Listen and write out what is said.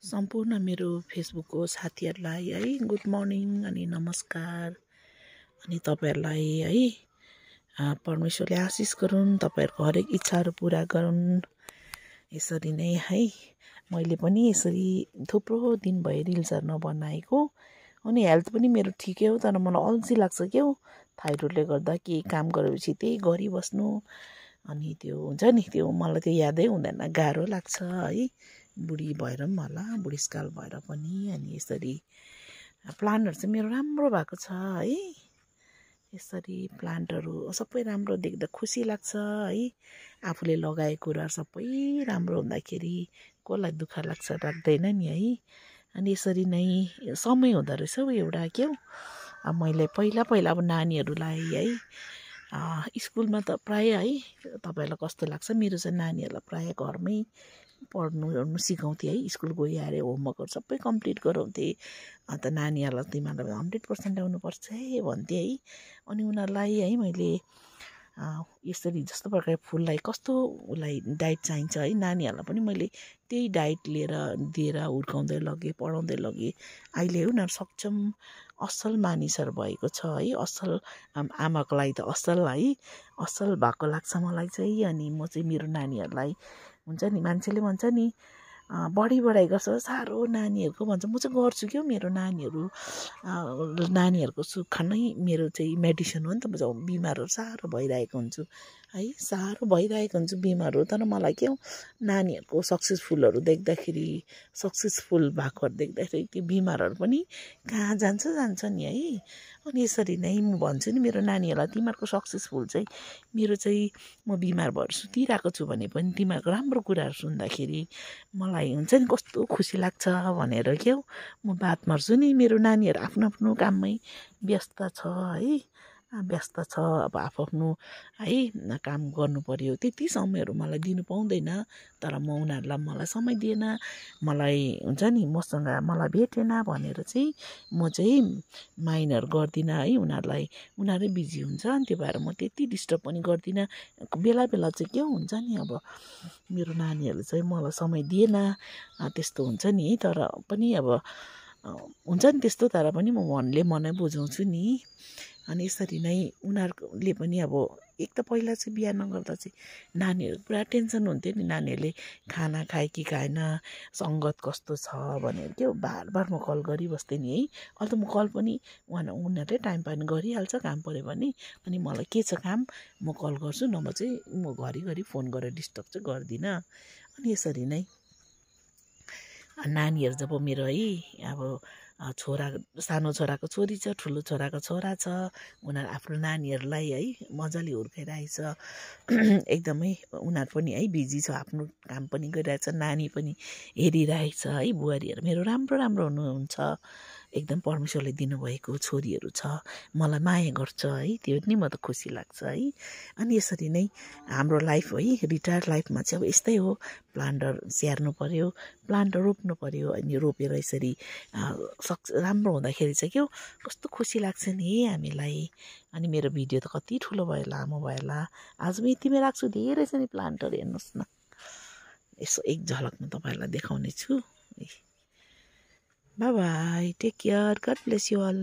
सम्पूर्ण मेरो फेसबुकको साथीहरूलाई है गुड मर्निङ अनि नमस्कार। अनि तपाईहरुलाई है परमेश्वरले आशिष गरून्, तपाईहरुको हरेक इच्छाहरू पूरा गरून्। यसरी नै है मैले पनि यसरी थुप्रो दिन भयो रिल्सहरु नबनाएको। अनि हेल्थ पनि मेरो ठिकै हो, तर मलाई अल्छी लाग्छ के हो थाइरोइडले गर्दा। के काम गरेपछि त्यही गरिबस्नु, अनि त्यो हुन्छ नि त्यो मलाई त्यो यादै हुँदैन, गाह्रो लाग्छ है। बुढी भएर पनि होला, बुढीसकाल भएर पनि। अनि यसरी प्लान्टहरु चाहिँ मेरो राम्रो भएको छ है। यसरी प्लान्टहरु सबै राम्रो देख्दा खुसी लाग्छ है। आफूले लगाएको कुरा सबै राम्रो हुँदाखेरि कसलाई दुःख लाग्छ, लाग्दैन नि है। अनि यसरी नै समय हुँदो रहेछ एउटा के हो। अब मैले पहिला अब नानीहरुलाई है स्कुलमा त प्राय है तपाईहरुलाई कस्तो लाग्छ, मेरो चाहिँ नानीहरुलाई प्राय घरमै पढ्नु सिकाउँथे है। स्कुल गइआएर होमवर्कहरु सबै कम्प्लिट गराउँथे। अन्त नानीहरुलाई तिमीहरुले 100% ल्याउनुपर्छ है भन्थे है। अनि उनीहरुलाई है मैले यसरी जस्तो प्रकारले फुललाई कस्तो उलाई डाइट चाहिन्छ है, नानीहरुलाई पनि मैले त्यही डाइट दिएर हुर्काउँदै लगे, पढाउँदै लगे। अहिले उनीहरु सक्षम असल मानिसहरु भएको छ है। असल आमाको लागि त असल है, असल भएको लाग्छ मलाई चाहिँ। अनि म चाहिँ मेरो नानीहरुलाई हुन्छ नि, मान्छेले भन्छ नि बढी बढाइ गर्छ साह्रो नानीहरुको भन्छ, म चाहिँ गर्छु के हो। मेरो नानीहरुको सुख नै मेरो चाहिँ मेडिसिन हो नि त। म चाहिँ बिमारहरु साह्रो भइरहेको हुन्छु है, साह्रो भइरहेको हुन्छु बिमारहरु। तर मलाई के हो नानीहरुको सक्सेसफुलहरु देख्दाखेरि, सक्सेसफुल भएकोहरु देख्दाखेरि त्यो बिमारहरु पनि कहाँ जान्छ नि है। अनि यसरी नै म भन्छु नि मेरो नानीहरुलाई, तिमीहरुको सक्सेसफुल चाहिँ मेरो चाहिँ म बिमार भएर सुतिरहेको छु भने पनि तिमीहरुको राम्रो कुराहरु सुन्दाखेरि मलाई हुन्छ नि कस्तो खुसी लाग्छ भनेर के हो म बात मार्छु नि। मेरो नानीहरु आफ्नो आफ्नो काममै व्यस्त छ है, व्यस्त छ। अब आफ्नो है काम गर्नु पर्यो, त्यति समयहरु मलाई दिनु पाउँदैन। तर म उनीहरुलाई मलाई समय दिएन, मलाई हुन्छ नि मसँग मलाई भेटेन भनेर चाहिँ म चाहिँ माइन्डहरु गर्दिन है उनीहरुलाई। उनीहरै बिजी हुन्छ, अनि त्यो भएर म त्यति डिस्टर्ब पनि गर्दिन। बेला बेला चाहिँ के हुन्छ नि, अब मेरो नानीहरुले चाहिँ मलाई समय दिएन त्यस्तो हुन्छ नि है। तर पनि अब हुन्छ नि त्यस्तो, तर पनि म मनले मनै बुझाउँछु नि। अनि यसरी नै उनीहरुले पनि अब एक त पहिला चाहिँ बिहा नगर्दा चाहिँ नानीहरु पुरा टेन्सन हुन्थ्यो नि, नानीहरुले खाना खाए कि खाएन, संगत कस्तो छ भनेर के हो बार बार म कल गरिबस्थेँ नि है। अहिले त म कल पनि उनीहरुले टाइम पायो भने गरिहाल्छ, काम पर्यो भने। अनि मलाई के छ काम म कल गर्छु, नभए चाहिँ म घरिघरि फोन गरेर डिस्टर्ब चाहिँ गर्दिन। अनि यसरी नै नानीहरु जब मेरो है अब सानो छोराको छोरी छ, ठुलो छोराको छोरा छ, उनीहरु आफ्नो नानीहरुलाई है मजाले हुर्काइरहेछ। एकदमै उनीहरु पनि है बिजी छ, आफ्नो काम पनि गरिरहेछ, नानी पनि हेरिरहेछ है। बुहारीहरु मेरो राम्रो हुनुहुन्छ, एकदम परमेश्वरले दिनुभएको छोरीहरु छ, मलाई माया गर्छ है। त्यो पनि म त खुसी लाग्छ है। अनि यसरी नै हाम्रो लाइफ है रिटायर्ड लाइफमा चाहिँ अब यस्तै हो, प्लान्टहरु स्याहार्नु पर्यो, प्लान्टहरु रोप्नु पर्यो। अनि रोपेर यसरी राम्रो हुँदाखेरि चाहिँ के हो कस्तो खुसी लाग्छ नि हामीलाई। अनि मेरो भिडियो त कति ठुलो भयो, लामो भयो होला, आज म यतिमै राख्छु। धेरै छ नि प्लान्टहरु, हेर्नुस् न। यसो एक झलकमा तपाईहरुलाई देखाउने छु। Bye bye, take care, god bless you all.